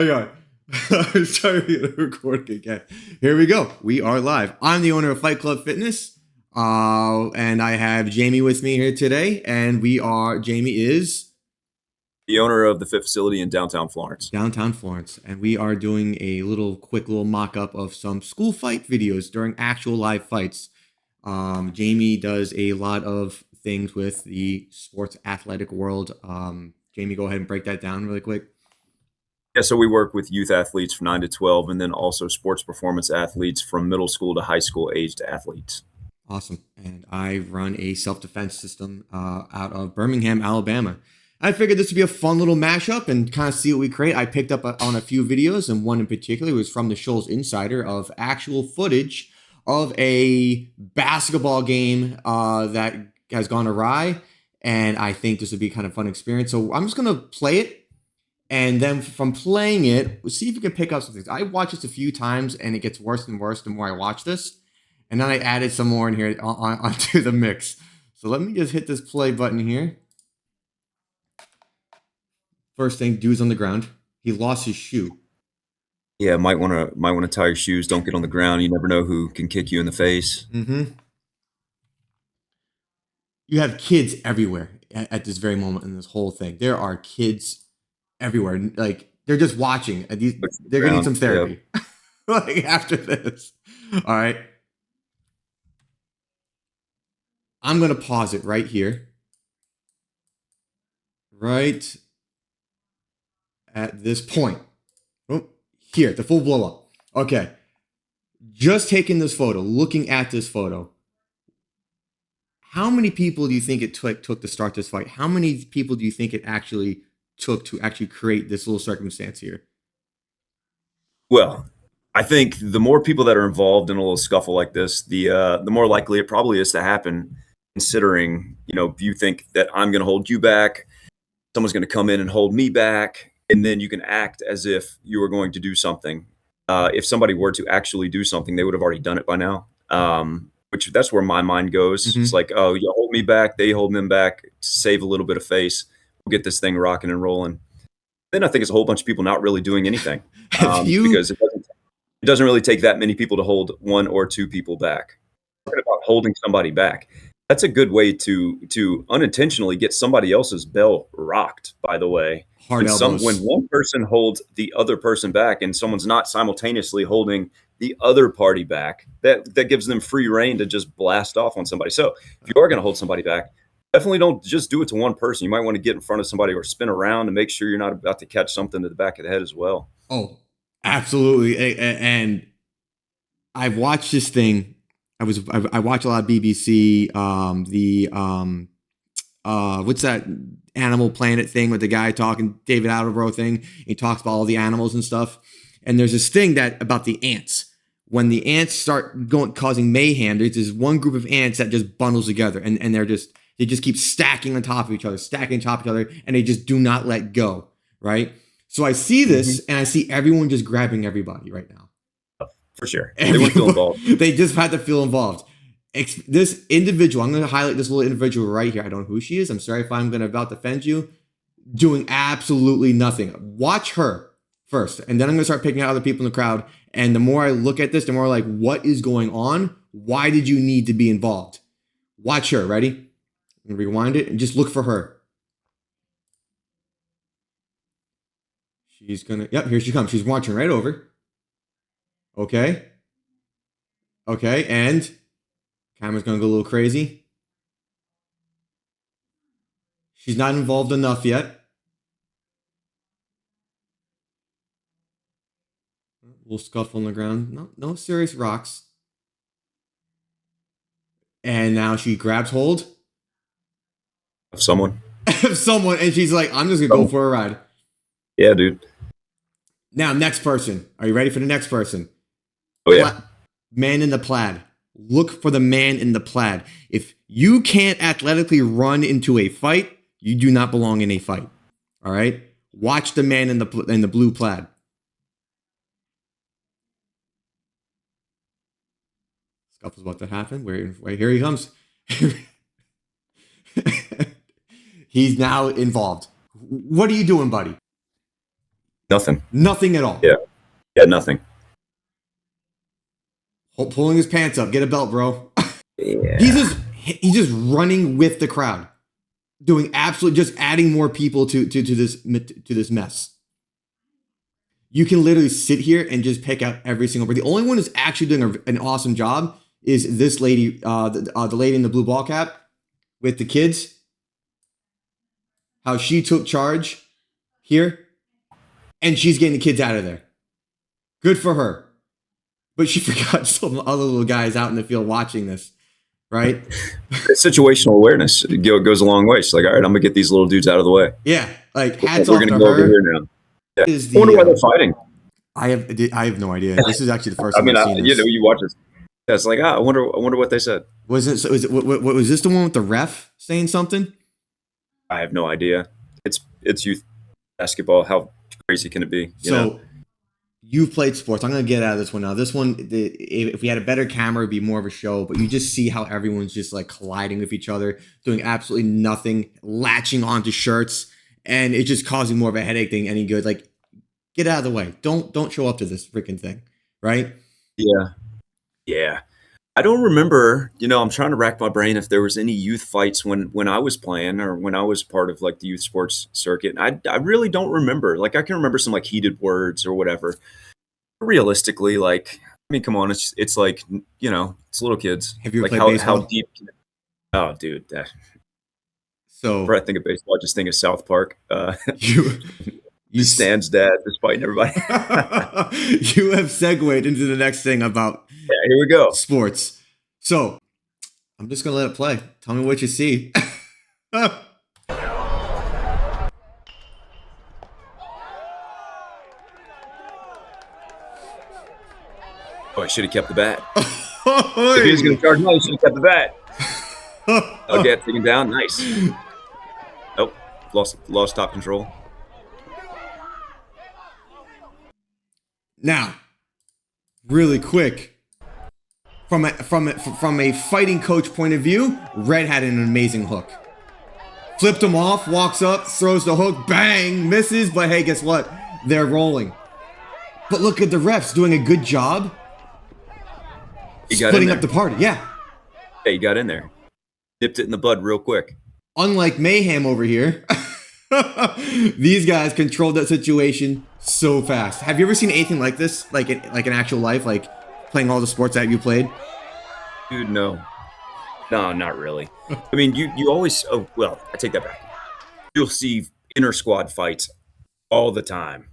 Hang on. I'm sorry to record again. Here we go. We are live. I'm the owner of Fight Club Fitness. And I have Jamie with me here today. And Jamie is The owner of the fifth facility in downtown Florence. downtown Florence. And we are doing a quick little mock up of some school fight videos during actual live fights. Jamie does a lot of things with the sports athletic world. Jamie, go ahead and break that down really quick. Yeah, so we work with youth athletes from 9 to 12 and then also sports performance athletes from middle school to high school aged athletes. Awesome. And I run a self-defense system out of Birmingham, Alabama. I figured this would be a fun little mashup and kind of see what we create. I picked up on a few videos, and one in particular was from the Shoals Insider of actual footage of a basketball game that has gone awry. And I think this would be kind of fun experience. So I'm just going to play it. And then from playing it, we'll see if we can pick up some things. I watched this a few times, and it gets worse and worse the more I watch this. And then I added some more in here onto the mix. So let me just hit this play button here. First thing, dude's on the ground. He lost his shoe. Yeah, might want to tie your shoes. Don't get on the ground. You never know who can kick you in the face. Mm-hmm. You have kids everywhere at this very moment in this whole thing. There are kids everywhere. Like, they're just watching. They're getting some therapy. Yep. Like, after this. All right. I'm going to pause it right here. Right at this point. Oh, here, the full blow up. Okay. Just taking this photo, looking at this photo. How many people do you think it took to start this fight? How many people do you think it actually took to actually create this little circumstance here? Well, I think the more people that are involved in a little scuffle like this, the more likely it probably is to happen. Considering, you think that I'm going to hold you back, someone's going to come in and hold me back, and then you can act as if you were going to do something. If somebody were to actually do something, they would have already done it by now. Which that's where my mind goes. Mm-hmm. It's like, oh, you hold me back, they hold them back to save a little bit of face. We'll get this thing rocking and rolling. Then I think it's a whole bunch of people not really doing anything because it doesn't really take that many people to hold one or two people back. Talking about holding somebody back, that's a good way to unintentionally get somebody else's bell rocked, by the way. When one person holds the other person back and someone's not simultaneously holding the other party back, that gives them free reign to just blast off on somebody. So if you are going to hold somebody back, definitely don't just do it to one person. You might want to get in front of somebody or spin around and make sure you're not about to catch something to the back of the head as well. Oh, absolutely. And I've watched this thing. I watch a lot of BBC. What's that Animal Planet thing with the guy talking, David Attenborough thing? He talks about all the animals and stuff. And there's this thing about the ants. When the ants start causing mayhem, there's this one group of ants that just bundles together, and they just keep stacking on top of each other, and they just do not let go. Right. So I see this, and I see everyone just grabbing everybody right now. For sure. They want to feel involved. They just had to feel involved. This individual, I'm going to highlight this little individual right here. I don't know who she is. I'm sorry if I'm going to about to offend you. Doing absolutely nothing. Watch her first. And then I'm going to start picking out other people in the crowd. And the more I look at this, the more like, what is going on? Why did you need to be involved? Watch her. Ready? I'm going to rewind it and just look for her. She's going to, yep, here she comes. She's watching right over. Okay. Okay. And camera's going to go a little crazy. She's not involved enough yet. A little scuffle on the ground. No serious rocks. And now she grabs hold of someone. And she's like, I'm just going to go for a ride. Yeah, dude. Now, next person. Are you ready for the next person? Oh, yeah. Man in the plaid. Look for the man in the plaid. If you can't athletically run into a fight, you do not belong in a fight. All right? Watch the man in the blue plaid. Scuffle's about to happen. Wait, here he comes. He's now involved. What are you doing, buddy? Nothing. Nothing at all. Yeah. Yeah, nothing. Pulling his pants up. Get a belt, bro. Yeah. He's just running with the crowd, doing absolutely just adding more people to this mess. You can literally sit here and just pick out every single person. The only one who's actually doing an awesome job is this lady, the lady in the blue ball cap with the kids. How she took charge here, and she's getting the kids out of there. Good for her. But she forgot some other little guys out in the field watching this, right? Situational awareness goes a long way. She's like, all right, I'm gonna get these little dudes out of the way. Yeah, like hats We're off gonna to go over her. here now. Yeah. Is I wonder why they're the fighting. I have no idea. This is actually the first I time mean, I've seen this. you watch this. It's like, I wonder what they said. Was it? So is it? What was this? The one with the ref saying something? I have no idea. It's youth basketball. How crazy can it be? So you've played sports. I'm gonna get out of this one now. This one, if we had a better camera, it'd be more of a show. But you just see how everyone's just like colliding with each other, doing absolutely nothing, latching onto shirts, and it's just causing more of a headache than any good. Like, get out of the way. Don't show up to this freaking thing, right? Yeah. I don't remember, I'm trying to rack my brain if there was any youth fights when I was playing or when I was part of like the youth sports circuit. I really don't remember. Like I can remember some like heated words or whatever. Realistically, like, I mean, come on, it's like, it's little kids. Have you ever like played baseball? how deep? Oh, dude. So Whenever I think of baseball, I just think of South Park. you Stan's dad just fighting everybody. You have segued into the next thing about Here we go. sports. So I'm just gonna let it play. Tell me what you see. Oh, I should have kept the bat. If he was going to charge me, he should have kept the bat. Okay, taken down. Nice. Nope. Lost top control. Now, really quick, from a fighting coach point of view, Red had an amazing hook. Flipped him off, walks up, throws the hook, bang, misses, but hey, guess what? They're rolling. But look at the refs doing a good job splitting up the party. Yeah. Hey, he got in there. Dipped it in the bud real quick. Unlike Mayhem over here, these guys controlled that situation so fast. Have you ever seen anything like this? Like in actual life, like playing all the sports that you played? Dude, no. No, not really. I mean, you always, well, I take that back. You'll see inter squad fights all the time.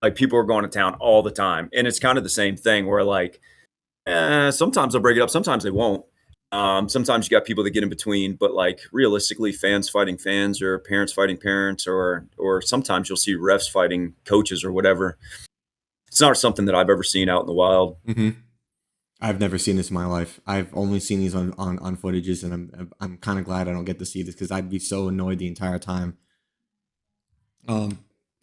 Like people are going to town all the time. And it's kind of the same thing where like, sometimes they'll break it up. Sometimes they won't. Sometimes you got people that get in between, but like realistically, fans fighting fans or parents fighting parents, or sometimes you'll see refs fighting coaches or whatever. It's not something that I've ever seen out in the wild. Mm-hmm. I've never seen this in my life. I've only seen these on footages, and I'm kind of glad I don't get to see this because I'd be so annoyed the entire time. Yeah,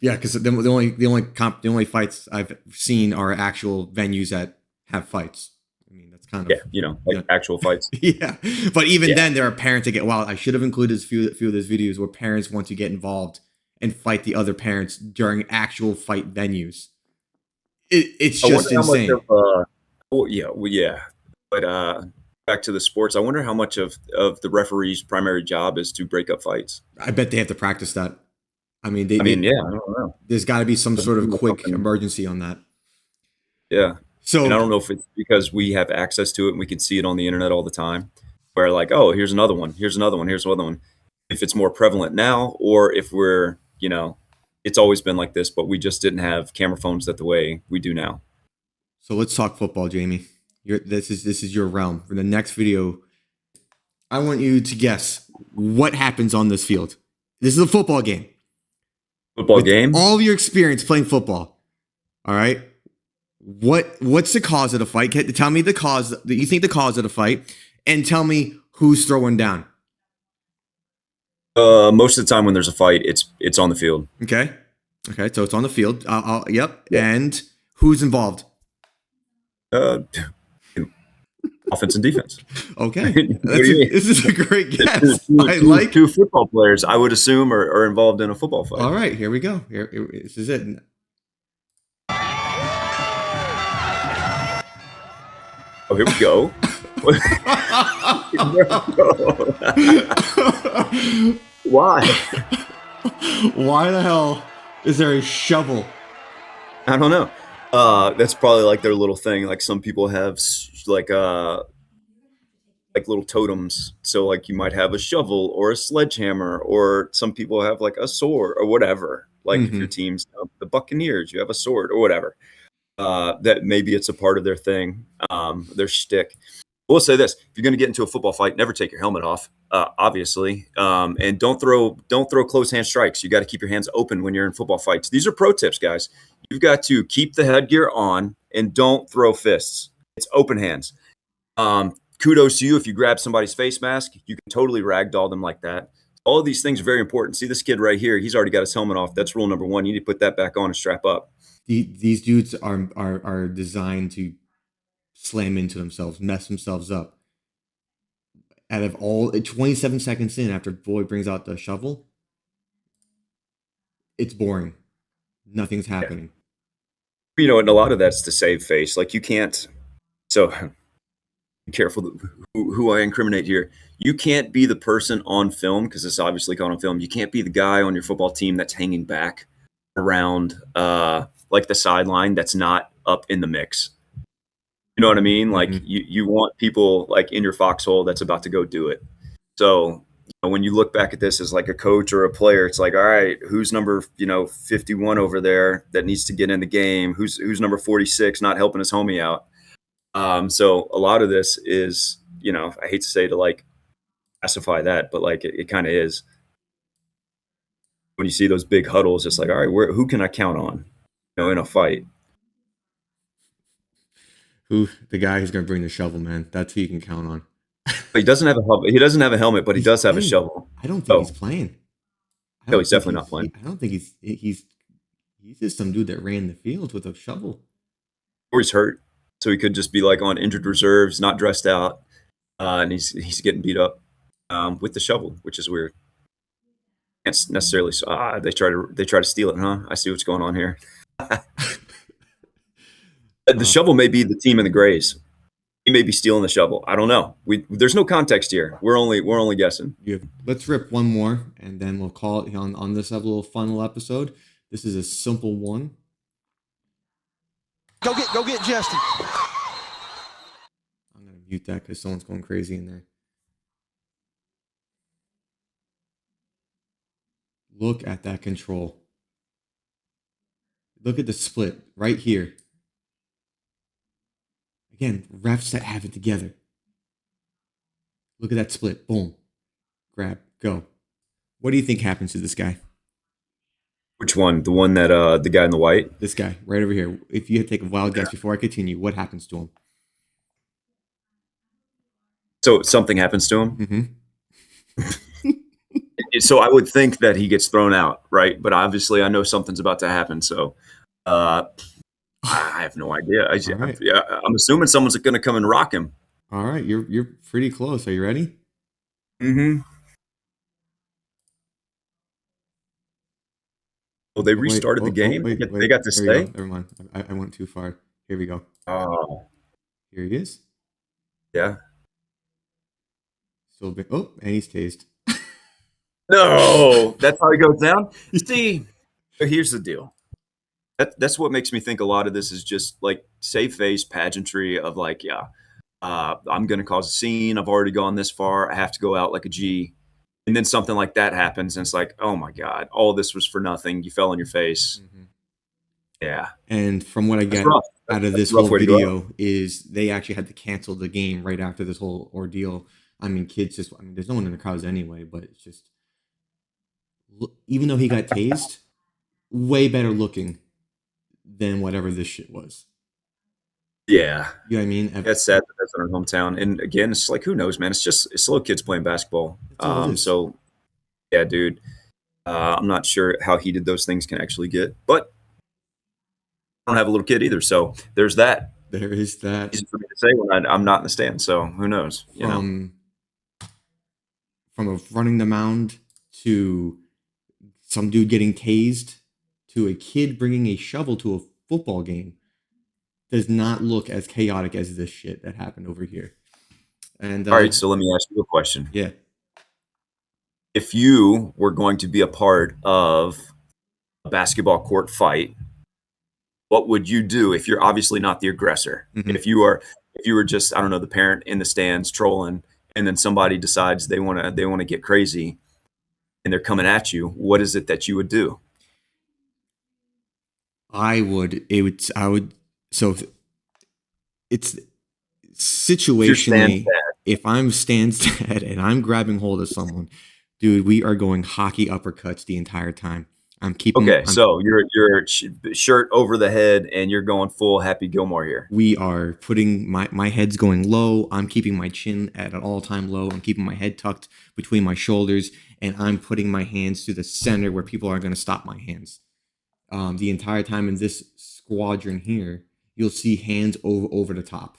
because the only fights I've seen are actual venues that have fights. I mean, that's kind of actual fights. Yeah, but even then, there are parents that get. Wow, I should have included a few of those videos where parents want to get involved and fight the other parents during actual fight venues. It's just insane. Yeah. But back to the sports, I wonder how much of the referee's primary job is to break up fights. I bet they have to practice that. I mean, I don't know. There's got to be some sort of quick emergency on that. Yeah. So and I don't know if it's because we have access to it and we can see it on the internet all the time. Where like, oh, here's another one. Here's another one. Here's another one. If it's more prevalent now, or if we're, it's always been like this, but we just didn't have camera phones that the way we do now. So let's talk football, Jamie. This is your realm. For the next video, I want you to guess what happens on this field. This is a football game. Football game? All of your experience playing football. All right. What's the cause of the fight? Tell me the cause that you think the cause of the fight, and tell me who's throwing down. Most of the time when there's a fight, it's on the field. Okay. So it's on the field. Yep. Yeah. And who's involved? Offense and defense. Okay. This is a great guess. Two football players, I would assume, are involved in a football fight. All right, here we go. Here, this is it. Oh, here we go. Why? Why the hell is there a shovel? I don't know. That's probably like their little thing. Like some people have like little totems. So like you might have a shovel or a sledgehammer, or some people have like a sword or whatever. Like if your Mm-hmm. team's the Buccaneers, you have a sword or whatever. That maybe it's a part of their thing, their shtick. We'll say this: if you're going to get into a football fight, never take your helmet off, obviously, and don't throw close hand strikes. You got to keep your hands open when you're in football fights. These are pro tips, guys. You've got to keep the headgear on and don't throw fists. It's open hands. Kudos to you if you grab somebody's face mask. You can totally ragdoll them like that. All of these things are very important. See this kid right here? He's already got his helmet off. That's rule number one. You need to put that back on and strap up. These dudes are designed to slam into themselves, mess themselves up. Out of all 27 seconds in, after Boy brings out the shovel, it's boring. Nothing's Yeah. happening. And a lot of that's to save face. Like you can't. So be careful who I incriminate here. You can't be the person on film, because it's obviously caught on film. You can't be the guy on your football team that's hanging back around like the sideline that's not up in the mix. You know what I mean? Like Mm-hmm. you want people like in your foxhole that's about to go do it. So when you look back at this as like a coach or a player, it's like, all right, who's number 51 over there that needs to get in the game? Who's number 46 not helping his homie out? So a lot of this is, I hate to say to like classify that, but like it kind of is. When you see those big huddles, it's like, all right, who can I count on, in a fight? Who the guy who's gonna bring the shovel, man? That's who you can count on. He doesn't have a helmet. He doesn't have a helmet, but he He's does have a playing. shovel. I don't think he's Oh, playing. I no, don't he's think definitely not he, playing. I don't think he's just some dude that ran the field with a shovel. Or he's hurt, so he could just be like on injured reserves, not dressed out, and he's getting beat up with the shovel, which is weird. Can't necessarily. They try to steal it, huh? I see what's going on here. The Uh, shovel may be the team in the grays. He may be stealing the shovel. I don't know. There's no context here. We're only guessing. let's rip one more, and then we'll call it on this little fun little episode. This is a simple one. Go get Justin. I'm gonna mute that because someone's going crazy in there. Look at that control. Look at the split right here. Again, refs that have it together. Look at that split. Boom. Grab. Go. What do you think happens to this guy? Which one? The one that the guy in the white? This guy right over here. If you had to take a wild guess before I continue, what happens to him? So something happens to him. Mm-hmm. So I would think that he gets thrown out, right? But obviously, I know something's about to happen. So I have no idea. All right. I'm assuming someone's going to come and rock him. All right. You're pretty close. Are you ready? Mm-hmm. Well, they Oh, wait. restarted the game. Wait. They got to There we stay. go. Never mind. I went too far. Here we go. Oh, Here he is. yeah. So big. Oh, and he's tased. No, that's how he goes down. See, here's the deal. That's what makes me think a lot of this is just like save face pageantry of like, yeah, I'm going to cause a scene. I've already gone this far. I have to go out like a G. And then something like that happens, and it's like, oh my God, all this was for nothing. You fell on your face. Mm-hmm. Yeah. And from what I That's get rough. out of That's this a rough whole way to go out. video is they actually had to cancel the game right after this whole ordeal. I mean, there's no one in the crowds anyway, but it's just, even though he got tased, way better looking than whatever this shit was. Yeah. You know what I mean? That's sad that that's in our hometown. And again, it's like, who knows, man? It's little kids playing basketball. That's all it is. So, yeah, dude. I'm not sure how heated those things can actually get, but I don't have a little kid either. So there's that. There is that. Easy for me to say when I'm not in the stand. So who knows? From running the mound to some dude getting tased to a kid bringing a shovel to a football game. does not look as chaotic as this shit that happened over here. And All right, so let me ask you a question. yeah, If you were going to be a part of a basketball court fight, what would you do if you're obviously not the aggressor? hmm If you were just, I don't know, the parent in the stands trolling, and then somebody decides they want to get crazy and they're coming at you, what is it that you would do? I would. It would. I would. So it's If you're Stan situationally, if I'm Stansted and I'm grabbing hold of someone, dude, we are going hockey uppercuts the entire time. Okay, I'm so your shirt over the head, and you're going full Happy Gilmore here. we are putting my head's going low. I'm keeping my chin at an all-time low. I'm keeping my head tucked between my shoulders, and I'm putting my hands to the center where people aren't going to stop my hands. The entire time in this squadron here, you'll see hands over the top.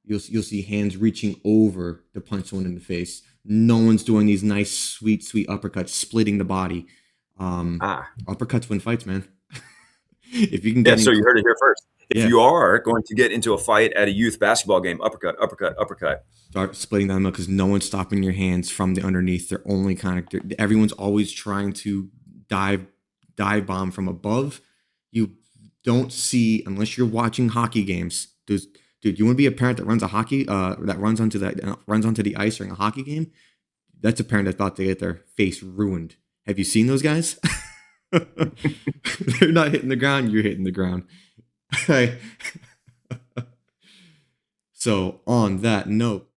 You'll see hands reaching over to punch someone in the face. No one's doing these nice, sweet uppercuts, splitting the body. Ah, Uppercuts win fights, man. If you can yeah. get So in, you heard it here first. If yeah, you are going to get into a fight at a youth basketball game, uppercut, uppercut, uppercut. start splitting them up because no one's stopping your hands from the underneath. They're only everyone's always trying to dive bomb from above. You don't see unless you're watching hockey games. Dude, you want to be a parent that runs a hockey that runs onto the ice during a hockey game? That's a parent that's about to get their face ruined. Have you seen those guys? They're not hitting the ground. You're hitting the ground. So on that note,